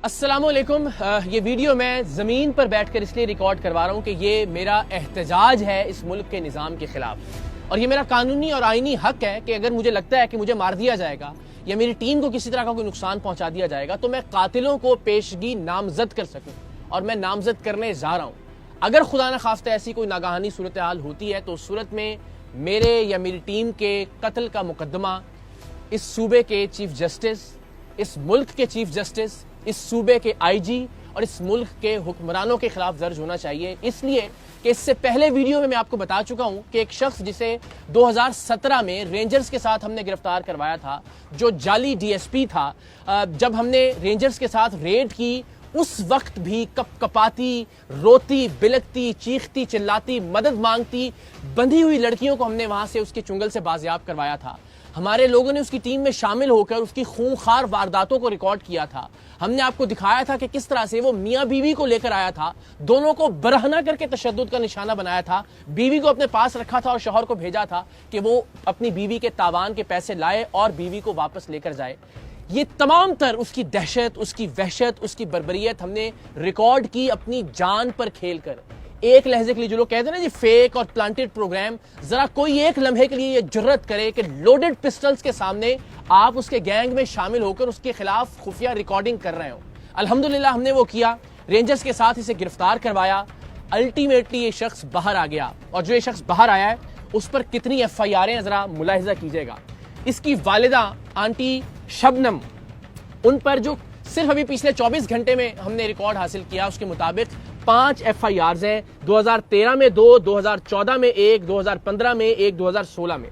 السلام علیکم. یہ ویڈیو میں زمین پر بیٹھ کر اس لیے ریکارڈ کروا رہا ہوں کہ یہ میرا احتجاج ہے اس ملک کے نظام کے خلاف، اور یہ میرا قانونی اور آئینی حق ہے کہ اگر مجھے لگتا ہے کہ مجھے مار دیا جائے گا یا میری ٹیم کو کسی طرح کا کوئی نقصان پہنچا دیا جائے گا تو میں قاتلوں کو پیشگی نامزد کر سکوں، اور میں نامزد کرنے جا رہا ہوں. اگر خدا نخواستہ ایسی کوئی ناگہانی صورتحال ہوتی ہے تو اس صورت میں میرے یا میری ٹیم کے قتل کا مقدمہ اس صوبے کے چیف جسٹس، اس ملک کے چیف جسٹس، اس صوبے کے آئی جی اور اس ملک کے حکمرانوں کے خلاف درج ہونا چاہیے، اس لیے کہ اس سے پہلے ویڈیو میں آپ کو بتا چکا ہوں کہ ایک شخص جسے 2017 میں رینجرز کے ساتھ ہم نے گرفتار کروایا تھا، جو جعلی ڈی ایس پی تھا، جب ہم نے رینجرز کے ساتھ ریڈ کی اس وقت بھی کپ کپاتی، روتی، بلکتی، چیختی، چلاتی، مدد مانگتی بندھی ہوئی لڑکیوں کو ہم نے وہاں سے اس کے چنگل سے بازیاب کروایا تھا. ہمارے لوگوں نے اس کی ٹیم میں شامل ہو کر اس کی خونخوار وارداتوں کو ریکارڈ کیا تھا. ہم نے آپ کو دکھایا تھا کہ کس طرح سے وہ میاں بیوی کو لے کر آیا تھا، دونوں کو برہنہ کر کے تشدد کا نشانہ بنایا تھا، بیوی کو اپنے پاس رکھا تھا اور شوہر کو بھیجا تھا کہ وہ اپنی بیوی کے تاوان کے پیسے لائے اور بیوی کو واپس لے کر جائے. یہ تمام تر اس کی دہشت، اس کی وحشت، اس کی بربریت ہم نے ریکارڈ کی اپنی جان پر کھیل کر. ایک لحظے کے لیے جو لوگ کہتے ہیں نا یہ فیک اور پلانٹڈ پروگرام، ذرا کوئی ایک لمحے کے لیے یہ جرت کرے کہ لوڈڈ پسٹلز کے سامنے آپ اس کے گینگ میں شامل ہو کر اس کے خلاف خفیہ ریکارڈنگ کر رہے ہوں. الحمدللہ ہم نے وہ کیا، رینجرز کے ساتھ اسے گرفتار کروایا. الٹیمیٹلی یہ شخص باہر آ گیا، اور جو یہ شخص باہر آیا ہے اس پر کتنی ایف آئی آریں ذرا ملاحظہ کیجئے گا. اس کی والدہ آنٹی شبنم، ان پر جو صرف ابھی پچھلے 24 گھنٹے میں ہم نے ریکارڈ حاصل کیا اس کے مطابق 5 ایف آئی آرز ہیں. 2013 میں 2، 2014 میں 1، 2015 میں 1، 2016 میں.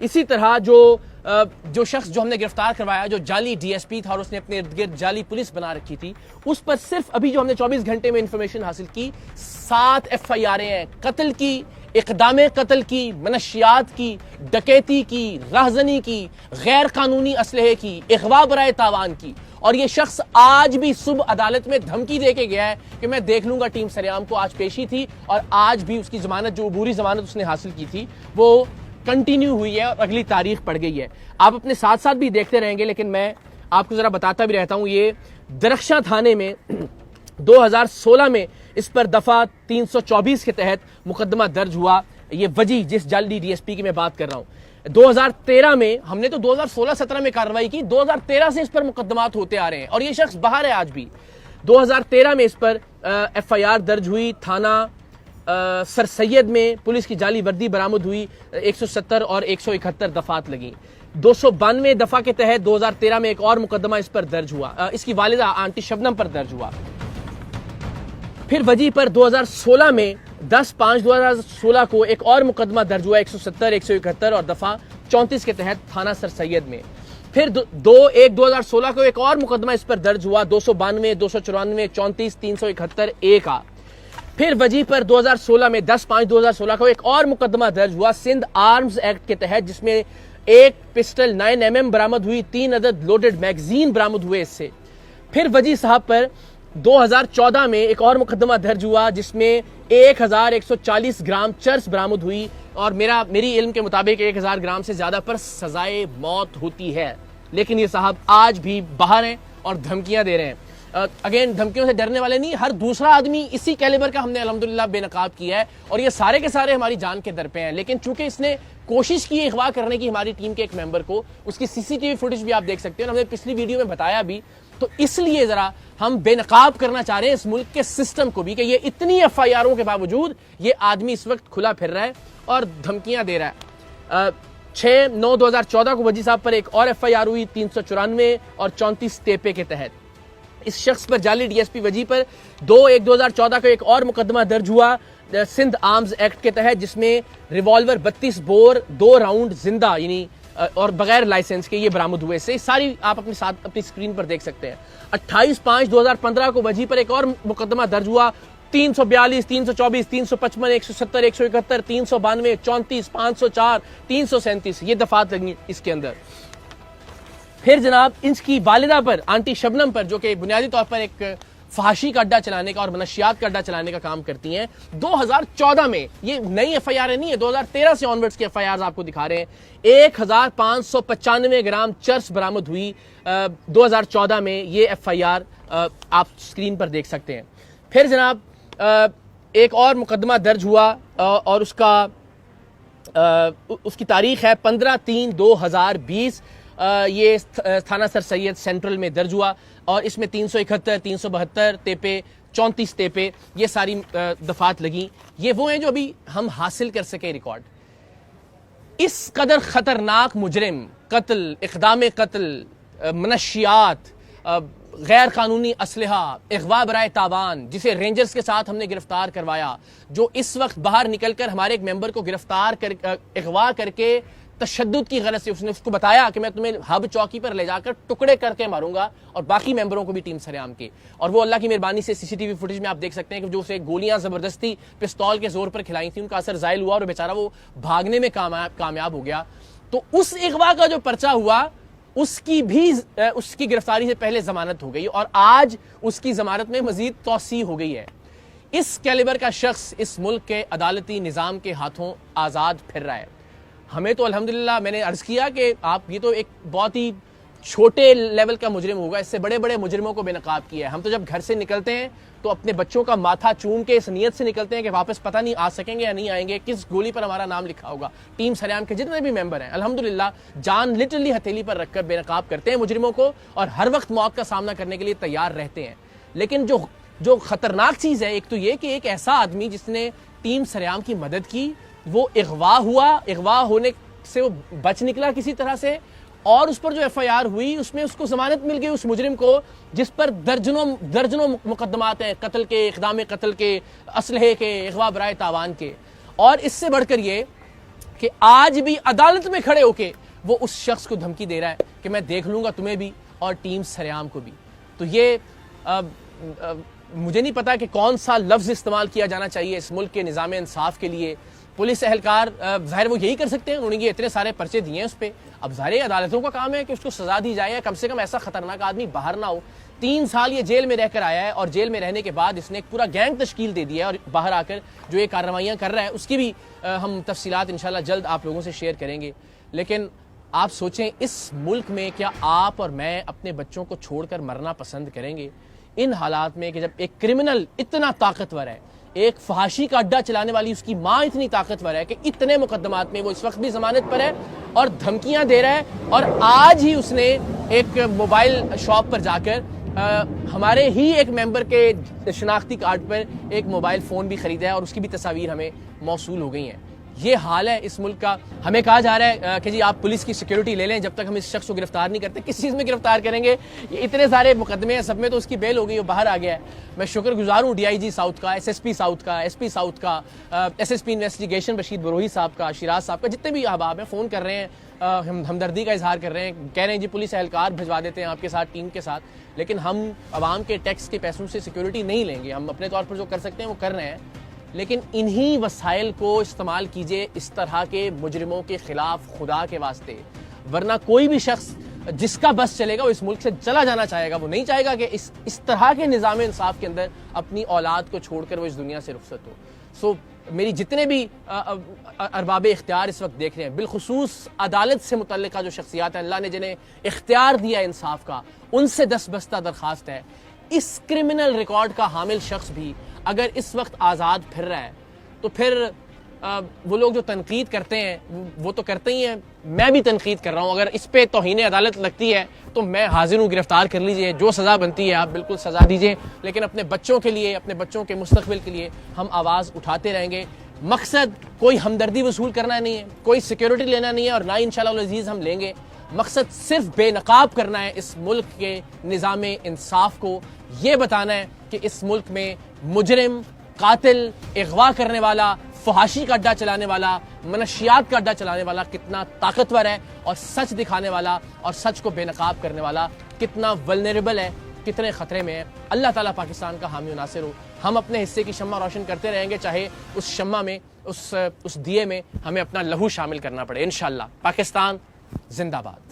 اسی طرح جو شخص جو ہم نے گرفتار کروایا، جو جعلی ڈی ایس پی تھا اور اس نے اپنے ارد گرد جعلی پولیس بنا رکھی تھی، اس پر صرف ابھی جو ہم نے 24 گھنٹے میں انفارمیشن حاصل کی 7 ایف آئی آریں ہیں. قتل کی، اقدام قتل کی، منشیات کی، ڈکیتی کی، راہزنی کی، غیر قانونی اسلحے کی، اغوا برائے تاوان کی. اور یہ شخص آج بھی صبح عدالت میں دھمکی دے کے گیا ہے کہ میں دیکھ لوں گا ٹیم سریام کو. آج پیشی تھی اور آج بھی اس کی ضمانت، جو عبوری ضمانت اس نے حاصل کی تھی، وہ کنٹینیو ہوئی ہے اور اگلی تاریخ پڑ گئی ہے. آپ اپنے ساتھ ساتھ بھی دیکھتے رہیں گے، لیکن میں آپ کو ذرا بتاتا بھی رہتا ہوں. یہ درخشاں تھانے میں 2016 میں اس پر دفعہ 324 کے تحت مقدمہ درج ہوا. یہ وجی جس جعلی ڈی ایس پی کی میں بات کر رہا ہوں. 2013 میں ہم نے تو 2016-17 میں کارروائی کی، 2013 سے اس پر مقدمات ہوتے آ رہے ہیں اور یہ شخص باہر ہے آج بھی. 2013 میں اس پر ایف آئی آر درج ہوئی. تھانہ سر سید میں پولیس کی جعلی وردی برآمد ہوئی. 170 اور 171 دفعات لگیں. 292 دفعہ کے تحت 2013 میں ایک اور مقدمہ اس پر درج ہوا، اس کی والدہ آنٹی شبنم پر درج ہوا. پھر وجی پر 2016 میں 10/5/2016 کو ایک اور مقدمہ درج ہوا 170، 171 اور دفعہ 34 کے تحت تھانہ سر سید میں. پھر 2/1/2016 کو ایک اور مقدمہ اس پر درج ہوا 292، 294، 34، 371 A کا. پھر وجی پر 2016 میں 10/5/2016 کو ایک اور مقدمہ درج ہوا سندھ آرمز ایکٹ کے تحت، جس میں ایک پسٹل 9mm برآمد ہوئی، 3 عدد لوڈڈ میگزین برآمد ہوئے اس سے. پھر وجی صاحب پر 2014 میں ایک اور مقدمہ درج ہوا جس میں 1140 گرام چرس برآمد ہوئی، اور میری علم کے مطابق 1000 گرام سے زیادہ پر سزائے موت ہوتی ہے. لیکن یہ صاحب آج بھی باہر ہیں اور دھمکیاں دے رہے ہیں. اگین دھمکیوں سے ڈرنے والے نہیں، ہر دوسرا آدمی اسی کیلیبر کا ہم نے الحمدللہ بے نقاب کیا ہے، اور یہ سارے کے سارے ہماری جان کے در پہ ہیں. لیکن چونکہ اس نے کوشش کی اغوا کرنے کی ہماری ٹیم کے ایک ممبر کو، اس کی سی سی ٹی وی فوٹیج بھی آپ دیکھ سکتے ہیں، اور ہم نے پچھلی ویڈیو میں بتایا بھی، تو اس لیے ذرا ہم بے نقاب کرنا چاہ رہے ہیں اس ملک کے سسٹم کو بھی کہ یہ اتنی ایف آئی آروں کے باوجود یہ آدمی اس وقت کھلا پھر رہا ہے اور دھمکیاں دے رہا ہے. 6/9/2014 کو وجی صاحب پر ایک اور ایف آئی آر ہوئی 394 اور 34 تیپے کے تحت. اس شخص پر جعلی ڈی ایس پی وجی پر 2/1/2014 کو ایک اور مقدمہ درج ہوا سندھ آرمز ایکٹ کے تحت، جس میں ریوالور 32 بور 2 راؤنڈ زندہ یعنی اور بغیر لائسنس کے یہ برآمد ہوئے. سے ساری آپ اپنے ساتھ اپنی اسکرین پر دیکھ سکتے ہیں. 28/5/2015 کو وجی پر ایک اور مقدمہ درج ہوا 342، 324، 355، 170، 171، 392، 34، 504، 337 یہ دفعات لگیں اس کے اندر. پھر جناب اس کی والدہ پر آنٹی شبنم پر، جو کہ بنیادی طور پر ایک فحاشی کا اڈا چلانے کا اور منشیات کا اڈا چلانے کا کام کرتی ہیں. 2014 میں یہ نئی ایف آئی آر نہیں ہے, 2013 سے آنورڈز کی ایف آئی آرز آپ کو دکھا رہے ہیں. 1595 گرام چرس برآمد ہوئی 2014 میں. یہ ایف آئی آر آپ سکرین پر دیکھ سکتے ہیں. پھر جناب ایک اور مقدمہ درج ہوا اور اس کی تاریخ ہے 15/3/2020. یہ تھانہ سر سید سینٹرل میں درج ہوا اور اس میں 371 372 تیپے 34 تیپے یہ ساری دفعات لگیں. یہ وہ ہیں جو ابھی ہم حاصل کر سکے ریکارڈ. اس قدر خطرناک مجرم, قتل, اقدام قتل, منشیات, غیر قانونی اسلحہ, اغوا برائے تاوان, جسے رینجرز کے ساتھ ہم نے گرفتار کروایا, جو اس وقت باہر نکل کر ہمارے ایک ممبر کو گرفتار کر اغوا کر کے تشدد کی غرض سے اس کو بتایا کہ میں تمہیں ہب چوکی پر لے جا کر ٹکڑے کر کے ماروں گا, اور باقی ممبروں کو بھی ٹیم سریام کے. اور وہ اللہ کی مہربانی سے سی سی ٹی وی فوٹیج میں آپ دیکھ سکتے ہیں کہ جو اسے گولیاں زبردستی پستول کے زور پر کھلائی تھیں ان کا اثر زائل ہوا اور بیچارہ وہ بھاگنے میں کامیاب ہو گیا. تو اس اغوا کا جو پرچہ ہوا اس کی گرفتاری سے پہلے ضمانت ہو گئی اور آج اس کی ضمانت میں مزید توسیع ہو گئی ہے. اس کیلیبر کا شخص اس ملک کے عدالتی نظام کے ہاتھوں آزاد پھر رہا ہے. ہمیں تو الحمدللہ, میں نے عرض کیا کہ آپ یہ تو ایک بہت ہی چھوٹے لیول کا مجرم ہوگا, اس سے بڑے بڑے مجرموں کو بے نقاب کیا ہے. ہم تو جب گھر سے نکلتے ہیں تو اپنے بچوں کا ماتھا چوم کے اس نیت سے نکلتے ہیں کہ واپس پتہ نہیں آ سکیں گے یا نہیں آئیں گے, کس گولی پر ہمارا نام لکھا ہوگا. ٹیم سریام کے جتنے بھی ممبر ہیں الحمدللہ جان لٹرلی ہتھیلی پر رکھ کر بے نقاب کرتے ہیں مجرموں کو اور ہر وقت موت کا سامنا کرنے کے لیے تیار رہتے ہیں. لیکن جو خطرناک چیز ہے ایک تو یہ کہ ایک ایسا آدمی جس نے ٹیم سریام کی مدد کی وہ اغوا ہوا, اغوا ہونے سے وہ بچ نکلا کسی طرح سے, اور اس پر جو ایف آئی آر ہوئی اس میں اس کو ضمانت مل گئی اس مجرم کو جس پر درجنوں مقدمات ہیں, قتل کے, اقدام قتل کے, اسلحے کے, اغوا برائے تاوان کے. اور اس سے بڑھ کر یہ کہ آج بھی عدالت میں کھڑے ہو کے وہ اس شخص کو دھمکی دے رہا ہے کہ میں دیکھ لوں گا تمہیں بھی اور ٹیم سریام کو بھی. تو یہ مجھے نہیں پتا کہ کون سا لفظ استعمال کیا جانا چاہیے اس ملک کے نظام انصاف کے لیے. پولیس اہلکار ظاہر وہ یہی کر سکتے ہیں, انہوں نے یہ اتنے سارے پرچے دیے ہیں اس پہ. اب ظاہر عدالتوں کا کام ہے کہ اس کو سزا دی جائے, کم سے کم ایسا خطرناک آدمی باہر نہ ہو. 3 سال یہ جیل میں رہ کر آیا ہے اور جیل میں رہنے کے بعد اس نے ایک پورا گینگ تشکیل دے دیا ہے اور باہر آ کر جو یہ کارروائیاں کر رہا ہے اس کی بھی ہم تفصیلات انشاءاللہ جلد آپ لوگوں سے شیئر کریں گے. لیکن آپ سوچیں اس ملک میں کیا آپ اور میں اپنے بچوں کو چھوڑ کر مرنا پسند کریں گے ان حالات میں کہ جب ایک کرمنل اتنا طاقتور ہے, ایک فحاشی کا اڈا چلانے والی اس کی ماں اتنی طاقتور ہے کہ اتنے مقدمات میں وہ اس وقت بھی ضمانت پر ہے اور دھمکیاں دے رہا ہے. اور آج ہی اس نے ایک موبائل شاپ پر جا کر ہمارے ہی ایک ممبر کے شناختی کارڈ پر ایک موبائل فون بھی خریدا ہے اور اس کی بھی تصاویر ہمیں موصول ہو گئی ہیں. یہ حال ہے اس ملک کا. ہمیں کہا جا رہا ہے کہ جی آپ پولیس کی سیکیورٹی لے لیں جب تک ہم اس شخص کو گرفتار نہیں کرتے. کس چیز میں گرفتار کریں گے؟ یہ اتنے سارے مقدمے ہیں, سب میں تو اس کی بیل ہو گئی, وہ باہر آ گیا ہے. میں شکر گزار ہوں ڈی آئی جی ساؤتھ کا, ایس ایس پی ساؤتھ کا, ایس پی ساؤتھ کا, S S P investigation Rashid Brohi صاحب کا, شیراز صاحب کا, جتنے بھی احباب ہیں فون کر رہے ہیں, ہمدردی کا اظہار کر رہے ہیں, کہہ رہے ہیں جی پولیس اہلکار بھجوا دیتے ہیں آپ کے ساتھ, ٹیم کے ساتھ. لیکن ہم عوام کے ٹیکس کے پیسوں سے سیکیورٹی نہیں لیں گے. ہم اپنے طور پر جو کر سکتے ہیں وہ کر رہے ہیں, لیکن انہی وسائل کو استعمال کیجئے اس طرح کے مجرموں کے خلاف خدا کے واسطے. ورنہ کوئی بھی شخص جس کا بس چلے گا وہ اس ملک سے چلا جانا چاہے گا, وہ نہیں چاہے گا کہ اس طرح کے نظام انصاف کے اندر اپنی اولاد کو چھوڑ کر وہ اس دنیا سے رخصت ہو. سو میری جتنے بھی ارباب اختیار اس وقت دیکھ رہے ہیں, بالخصوص عدالت سے متعلقہ جو شخصیات ہیں اللہ نے جنہیں اختیار دیا انصاف کا, ان سے دستبستہ درخواست ہے اس کرمنل ریکارڈ کا حامل شخص بھی اگر اس وقت آزاد پھر رہا ہے تو پھر وہ لوگ جو تنقید کرتے ہیں وہ تو کرتے ہی ہیں, میں بھی تنقید کر رہا ہوں. اگر اس پہ توہین عدالت لگتی ہے تو میں حاضر ہوں, گرفتار کر لیجئے, جو سزا بنتی ہے آپ بالکل سزا دیجئے. لیکن اپنے بچوں کے لیے, اپنے بچوں کے مستقبل کے لیے ہم آواز اٹھاتے رہیں گے. مقصد کوئی ہمدردی وصول کرنا نہیں ہے, کوئی سیکیورٹی لینا نہیں ہے, اور نہ انشاءاللہ العزیز ہم لیں گے. مقصد صرف بے نقاب کرنا ہے اس ملک کے نظام انصاف کو, یہ بتانا ہے کہ اس ملک میں مجرم, قاتل, اغوا کرنے والا, فحاشی کا اڈا چلانے والا, منشیات کا اڈا چلانے والا کتنا طاقتور ہے, اور سچ دکھانے والا اور سچ کو بے نقاب کرنے والا کتنا ولنریبل ہے, کتنے خطرے میں ہے. اللہ تعالیٰ پاکستان کا حامی و ناصر ہو. ہم اپنے حصے کی شمع روشن کرتے رہیں گے, چاہے اس شمع میں, اس دیے میں ہمیں اپنا لہو شامل کرنا پڑے. انشاءاللہ. پاکستان زندہ باد.